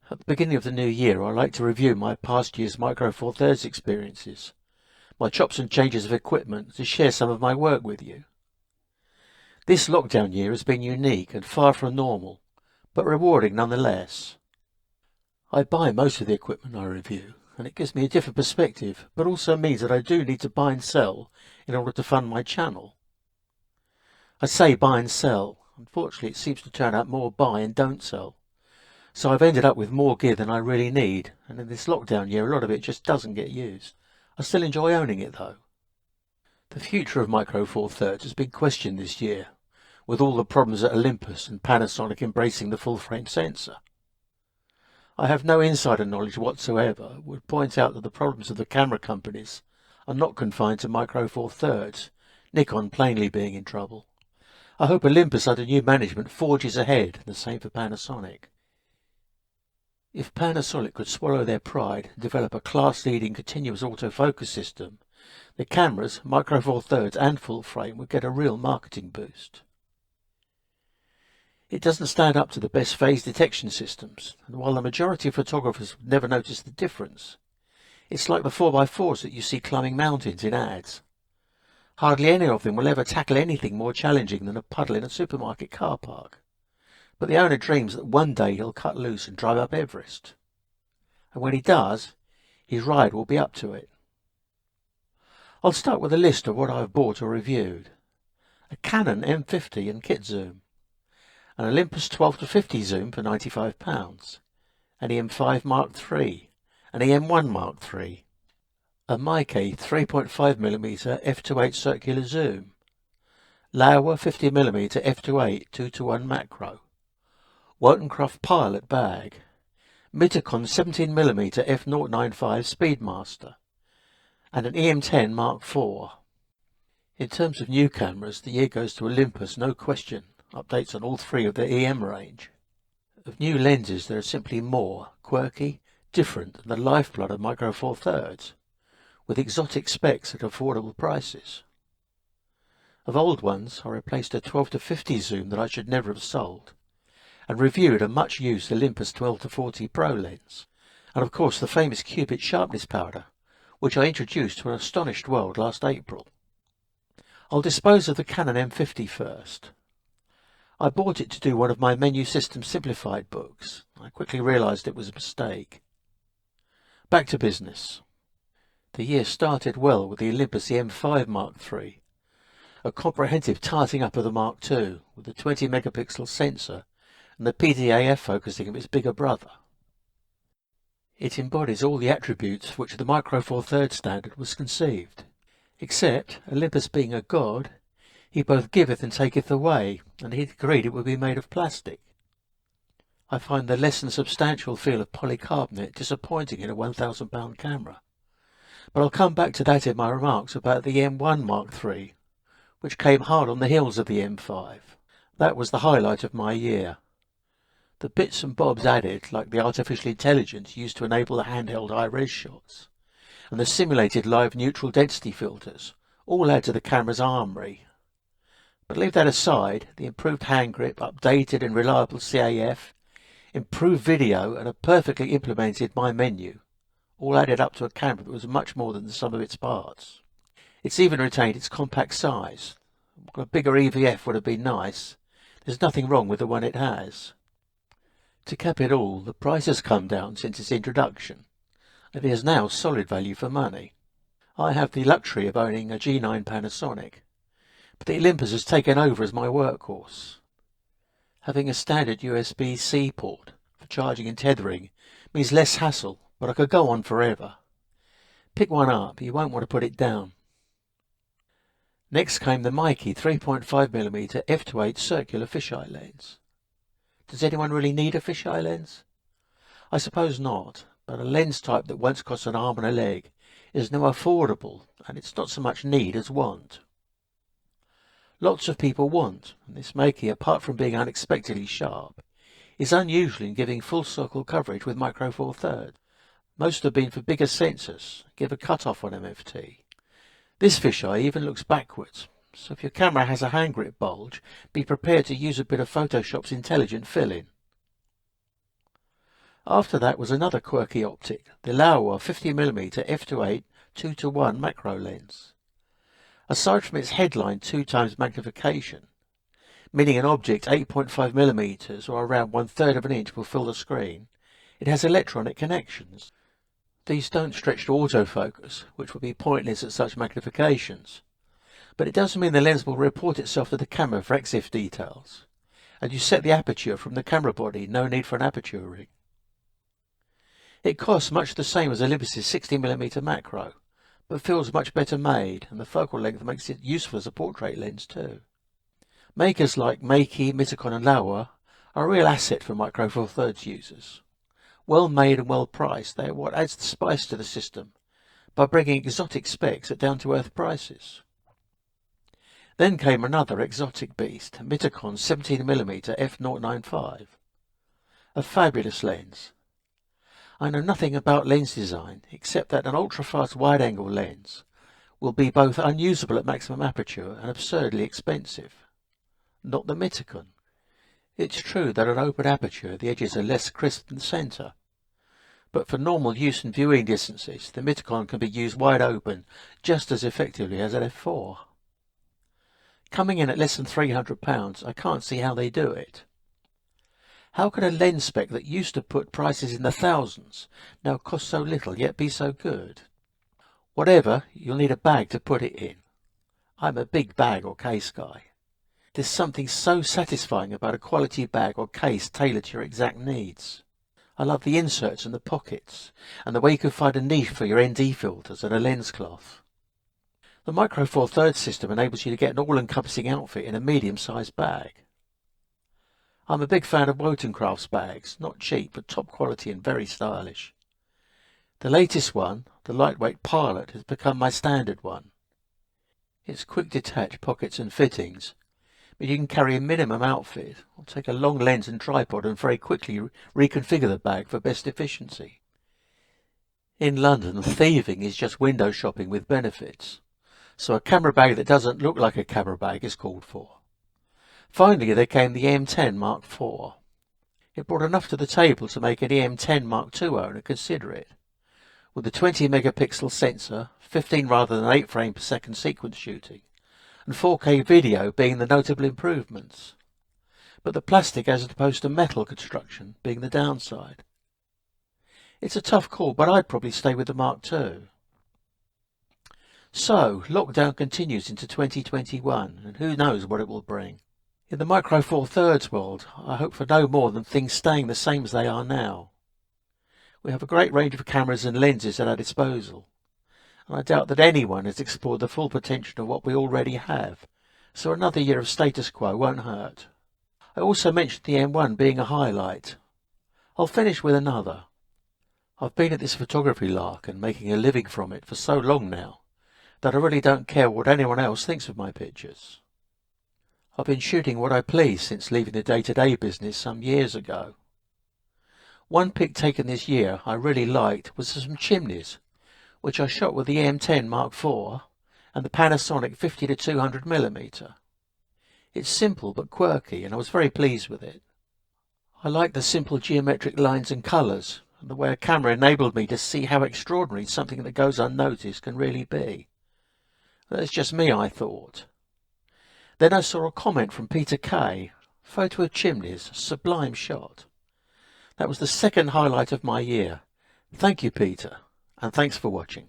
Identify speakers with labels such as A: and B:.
A: At the beginning of the new year, I like to review my past year's Micro Four Thirds experiences, my chops and changes of equipment, to share some of my work with you. This lockdown year has been unique and far from normal, but rewarding nonetheless. I buy most of the equipment I review, and it gives me a different perspective, but also means that I do need to buy and sell in order to fund my channel. I say buy and sell. Unfortunately, it seems to turn out more buy and don't sell. So I've ended up with more gear than I really need, and in this lockdown year a lot of it just doesn't get used. I still enjoy owning it though. The future of Micro Four Thirds has been questioned this year, with all the problems at Olympus and Panasonic embracing the full-frame sensor. I have no insider knowledge whatsoever, would point out that the problems of the camera companies are not confined to Micro Four Thirds, Nikon plainly being in trouble. I hope Olympus under new management forges ahead, the same for Panasonic. If Panasonic could swallow their pride and develop a class-leading continuous autofocus system, the cameras, Micro Four Thirds and full frame would get a real marketing boost. It doesn't stand up to the best phase detection systems, and while the majority of photographers would never notice the difference, it's like the 4x4s that you see climbing mountains in ads. Hardly any of them will ever tackle anything more challenging than a puddle in a supermarket car park. But the owner dreams that one day he'll cut loose and drive up Everest. And when he does, his ride will be up to it. I'll start with a list of what I've bought or reviewed. A Canon M50 and kit zoom. An Olympus 12-50 zoom for £95. An EM5 Mark III. An EM1 Mark III. A Mikey 3.5mm f2.8 circular zoom. Delaware 50mm f2.8 2:1 macro. Waltoncroft Pilot bag, Mitticon 17mm f0.95 Speedmaster, and an EM10 Mark IV. In terms of new cameras, the year goes to Olympus, no question. Updates on all three of their EM range. Of new lenses, there are simply more, quirky, different, and the lifeblood of Micro Four Thirds, with exotic specs at affordable prices. Of old ones, I replaced a 12-50 zoom that I should never have sold, and reviewed a much-used Olympus 12-40 Pro lens, and of course the famous Cubit sharpness powder, which I introduced to an astonished world last April. I'll dispose of the Canon M50 first. I bought it to do one of my Menu System Simplified books. I quickly realised it was a mistake. Back to business. The year started well with the Olympus M5 Mark III, a comprehensive tarting up of the Mark II with a 20-megapixel sensor and the PDAF focusing of its bigger brother. It embodies all the attributes for which the Micro Four Thirds standard was conceived, except, Olympus being a god, he both giveth and taketh away, and he decreed it would be made of plastic. I find the less than substantial feel of polycarbonate disappointing in a £1,000 camera, but I'll come back to that in my remarks about the M1 Mark III, which came hard on the heels of the M5. That was the highlight of my year. The bits and bobs added, like the artificial intelligence used to enable the handheld high-res shots, and the simulated live neutral density filters, all add to the camera's armoury. But leave that aside, the improved hand grip, updated and reliable CAF, improved video and a perfectly implemented My Menu, all added up to a camera that was much more than the sum of its parts. It's even retained its compact size. A bigger EVF would have been nice. There's nothing wrong with the one it has. To cap it all, the price has come down since its introduction, and it is now solid value for money. I have the luxury of owning a G9 Panasonic, but the Olympus has taken over as my workhorse. Having a standard USB-C port for charging and tethering means less hassle, but I could go on forever. Pick one up, you won't want to put it down. Next came the Mikey 3.5mm f2.8 circular fisheye lens. Does anyone really need a fisheye lens? I suppose not, but a lens type that once cost an arm and a leg is now affordable, and it's not so much need as want. Lots of people want, and this Makey, apart from being unexpectedly sharp, is unusual in giving full circle coverage with Micro Four Thirds. Most have been for bigger sensors, give a cut-off on MFT. This fisheye even looks backwards, so if your camera has a hand grip bulge, be prepared to use a bit of Photoshop's intelligent fill-in. After that was another quirky optic, the Delaware 50mm f2.8 2:1 macro lens. Aside from its headline 2x magnification, meaning an object 8.5mm or around 1/3 of an inch will fill the screen, it has electronic connections. These don't stretch to autofocus, which would be pointless at such magnifications, but it does mean the lens will report itself to the camera for EXIF details, and you set the aperture from the camera body, no need for an aperture ring. It costs much the same as Olympus's 60mm macro, but feels much better made, and the focal length makes it useful as a portrait lens too. Makers like Makey, Mitticon and Delaware are a real asset for Micro Four Thirds users. Well made and well priced, they are what adds the spice to the system by bringing exotic specs at down-to-earth prices. Then came another exotic beast, Mitticon 17mm f0.95. A fabulous lens. I know nothing about lens design except that an ultra-fast wide-angle lens will be both unusable at maximum aperture and absurdly expensive. Not the Mitticon. It's true that at open aperture the edges are less crisp than the centre, but for normal use and viewing distances the Mitticon can be used wide open just as effectively as an f4. Coming in at less than £300, I can't see how they do it. How could a lens spec that used to put prices in the thousands now cost so little yet be so good? Whatever, you'll need a bag to put it in. I'm a big bag or case guy. There's something so satisfying about a quality bag or case tailored to your exact needs. I love the inserts and the pockets, and the way you can find a niche for your ND filters and a lens cloth. The Micro Four Thirds system enables you to get an all-encompassing outfit in a medium-sized bag. I'm a big fan of Wotancraft's bags, not cheap but top quality and very stylish. The latest one, the lightweight Pilot, has become my standard one. It's quick detach pockets and fittings, but you can carry a minimum outfit or take a long lens and tripod and very quickly reconfigure the bag for best efficiency. In London, thieving is just window shopping with benefits, so a camera bag that doesn't look like a camera bag is called for. Finally, there came the M10 Mark IV. It brought enough to the table to make any M10 Mark II owner consider it. With a 20 megapixel sensor, 15 rather than 8 frames per second sequence shooting, and 4K video being the notable improvements, but the plastic as opposed to metal construction being the downside. It's a tough call, but I'd probably stay with the Mark II. So, lockdown continues into 2021, and who knows what it will bring. In the Micro Four Thirds world, I hope for no more than things staying the same as they are now. We have a great range of cameras and lenses at our disposal, and I doubt that anyone has explored the full potential of what we already have, so another year of status quo won't hurt. I also mentioned the M1 being a highlight. I'll finish with another. I've been at this photography lark and making a living from it for so long now that I really don't care what anyone else thinks of my pictures. I've been shooting what I please since leaving the day-to-day business some years ago. One pic taken this year I really liked was of some chimneys, which I shot with the M10 Mark IV and the Panasonic 50-200mm. It's simple but quirky, and I was very pleased with it. I like the simple geometric lines and colours, and the way a camera enabled me to see how extraordinary something that goes unnoticed can really be. That's just me, I thought. Then I saw a comment from Peter K. Photo of chimneys, sublime shot. That was the second highlight of my year. Thank you, Peter, and thanks for watching.